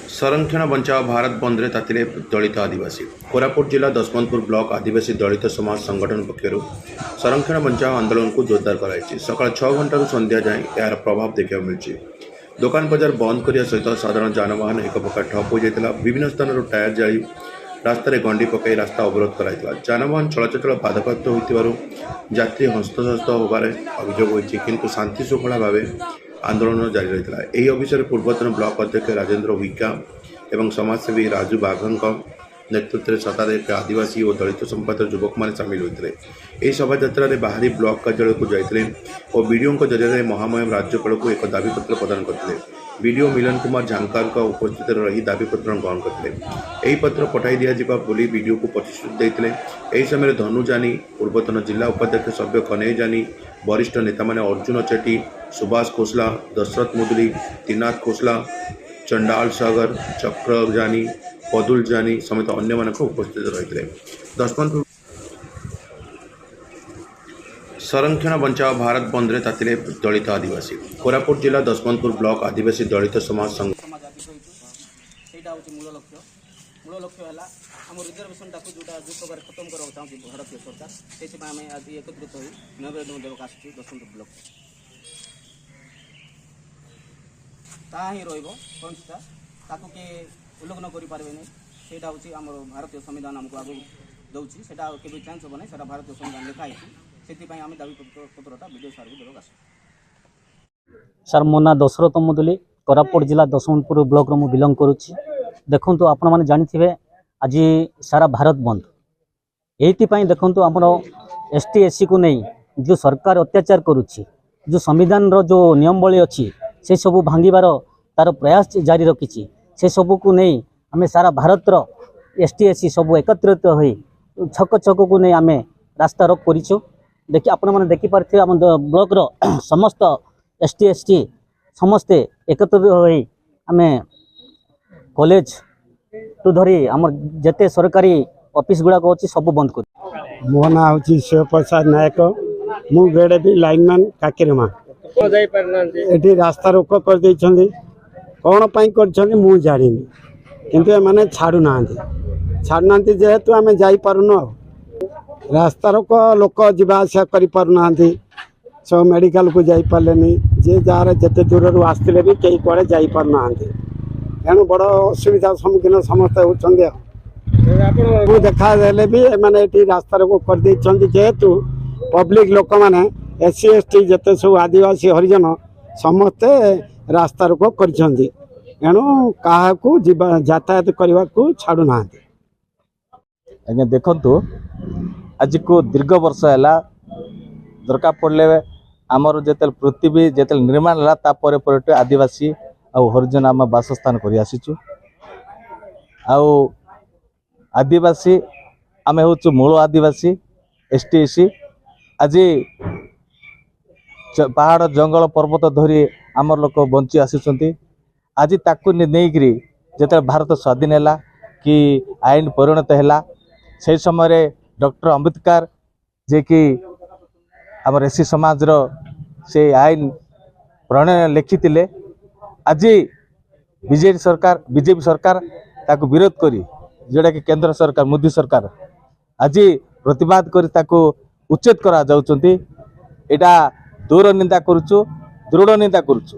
संरक्षण बचाओ भारत बंद रे तातिले दलित आदिवासी कोरापुट जिला दशमंतपुर ब्लॉक आदिवासी दलित समाज संगठन पक्षर संरक्षण बचाओ आंदोलन को जोरदार कराई। सकाल 6 घंटा संध्या जाए यार प्रभाव देखा मिली। दुकान बजार बंद करने सहित साधारण जानवाहन एक प्रकार ठप हो जाता। विभिन्न स्थान टायर जाली रास्तार गंडी पकई रास्ता अवरोध कराइला। जानवाहन चलचल बाधाप्राप्त होइतिबारु यात्री हस्तसस्त होबार अभियोग होइछि, किंतु शांति श्रृंखला भाव आंदोलन जारी रही। यही अवसर पूर्वतन ब्लॉक अध्यक्ष राजेन्द्र हुइका एवं समाजसेवी राजू बाघंक नेतृत्व में शताधिक आदिवासी और दलित संप्रदायर युवक मैंने सामिल होते। यह शोभा बाहरी ब्लॉक कार्यालय को जाते और वीडियो जरिए महामहिम राज्यपाल को एक दाबीपत्र प्रदान करते। वीडियो मिलन कुमार झांकार उपस्थित रही दाबीपत्र ग्रहण करते। यही पत्र पठाई दिया वीडियो को प्रतिश्रुति देते। यही समय धनु जानी, पूर्वतन जिला उपाध्यक्ष सभ्य कन्हैया जानी, वरिष्ठ नेता मैंने अर्जुन चेटी, सुभाष खोसला, दशरथ मुदली, त्रिनाथ खोसला, चंडाल सागर, चक्र जानी, पदुल जानी समेत अन्य मानक उपस्थित रही। दशमंतपुर संरक्षण बचाओ भारत बंद रे तातिले दलित आदिवासी कोरापुट जिला दशमंतपुर ब्लॉक आदिवासी दलित समाज संघ मूल लक्ष्य है आम रिजर्वेशन टाक जो प्रकार खत्म करवा चाहूँ भारतीय सरकार से आज एकत्रित हो निवेदन देवाक आस दशमंतपुर ब्लॉक ता ही रहा किए उल्लंघन करें से आम भारतीय संविधान आमको आगे दूसरी से चेंज हम ना भारतीय संविधान लिखाई से आम दाबी पत्रटा विजय सार को देवाक आस। सर मो ना दशरथ मुदुली कोरापुट जिला दशमंतपुर ब्लॉक मु बिलंग करुच्ची। देखु आपण मैंने जानी आज सारा भारत बंद ये देखु आम एसटी एससी को नहीं जो सरकार अत्याचार करुच्ची, जो संविधान रो जो नियमावली अच्छी से सब भांगार तार प्रयास जारी रखी से सब को नहीं आम सारा भारत रो एसटी एससी सब एकत्रित हो छक छक को नहीं आम रास्ता रोक करूँ। देखिए आपण मैंने देखिपारे आम ब्लॉक रो समस्त एसटी एसटी समस्ते एकत्रित हो आम कॉलेज टू धरी आम जिते सरकारी ऑफिस गुड़ाक अच्छी सब बंद कर। मो ना हूँ शिवप्रसाद नायक, मु बेड़े भी लाइनमैन काकिरेमा ये रास्ता रोक कर कौन कर मु जानी किंतु मैंने छाड़ूना जेहेतु आम जापारूँ रास्ता रोक लोक जावासा कर सब मेडिकल को जापारे जे जार जिते दूर आसते भी कई कड़े जापारूना तेणु बड़ असुविधा सम्मुखीन समस्ते होती। देखा भी मैंने ये रास्ता रोक कर जेहेतु पब्लिक लोक मैंने एससी एसटी जिते सब आदिवासी हरिजन समस्ते रास्ता रोक करेणु क्या यातायात करने को छाड़ूना। आज्ञा देखु आज को दीर्घ वर्ष है दरकार पड़े आमर जो पृथ्वी जो निर्माण है आदिवासी आ हरिजन आम बासस्थान कर आसीचु। आदिवासी आम हूँ मूल आदिवासी एसटी एससी आज पहाड़ जंगल पर्वत धरी आमर लोक बंची आसी आज ताकू नहीं जो भारत स्वाधीन है कि आईन परिणत है से समय डॉक्टर अंबेडकर जे कि आम एससी समाज रो से आईन प्रणय लिखी आज बीजेपी सरकार ताकू विरोध करी जोड़ा कि केंद्र सरकार मोदी सरकार आज प्रतिवाद करी ताकू उच्छेद करा जाउचंती। एटा दूर निंदा करुचु, दृढ़ निंदा करुचु।